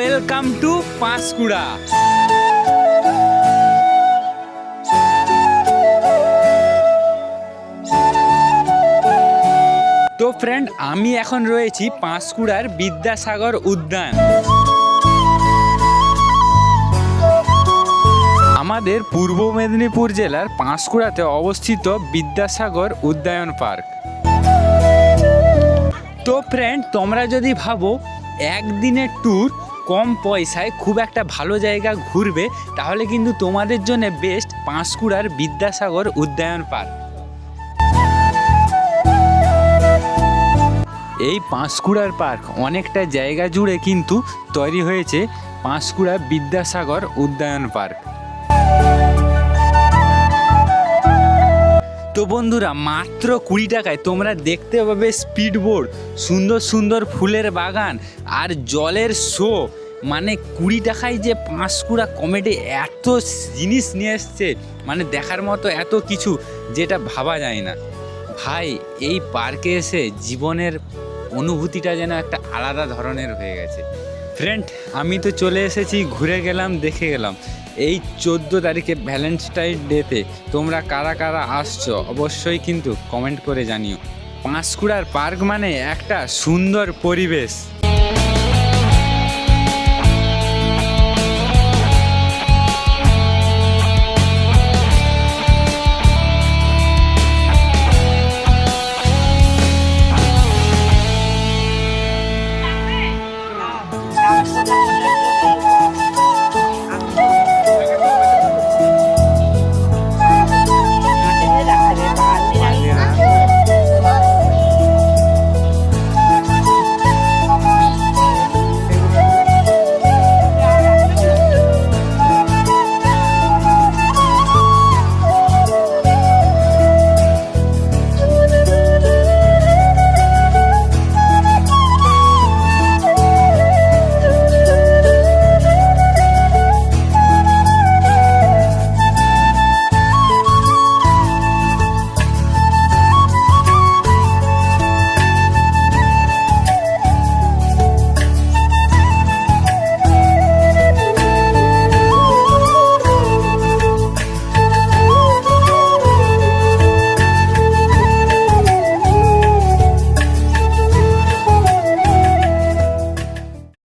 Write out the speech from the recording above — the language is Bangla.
Welcome to Panskura. তো ফ্রেন্ড, আমি এখন রয়েছি পাঁশকুড়ার বিদ্যাসাগর উদ্যান। আমাদের পূর্ব মেদিনীপুর জেলার পাঁশকুড়াতে অবস্থিত বিদ্যাসাগর উদ্যান পার্ক। তো ফ্রেন্ড, তোমরা যদি ভাবো একদিনের ট্যুর কম পয়সায় খুব একটা ভালো জায়গা ঘুরবে, তাহলে কিন্তু তোমাদের জন্য বেস্ট পাঁশকুড়ার বিদ্যাসাগর উদ্যান পার্ক। এই পাঁশকুড়ার পার্ক অনেকটা জায়গা জুড়ে কিন্তু তৈরি হয়েছে পাঁশকুড়া বিদ্যাসাগর উদ্যান পার্ক। তো বন্ধুরা, মাত্র 20 টাকায় তোমরা দেখতে পাবে স্পিড বোট, সুন্দর সুন্দর ফুলের বাগান আর জলের শো। মানে 20 টাকায় যে পাঁশকুড়া কমেডি এত জিনিস নিয়ে এসছে, মানে দেখার মতো এত কিছু যেটা ভাবা যায় না। ভাই, এই পার্কে এসে জীবনের অনুভূতিটা যেন একটা আলাদা ধরনের হয়ে গেছে। ফ্রেন্ড, আমি তো চলে এসেছি, ঘুরে গেলাম, দেখে গেলাম। এই 14 তারিখে ভ্যালেন্টাইন ডেতে তোমরা কারা কারা আসছো অবশ্যই কিন্তু কমেন্ট করে জানিও। পাঁশকুড়ার পার্ক মানে একটা সুন্দর পরিবেশ।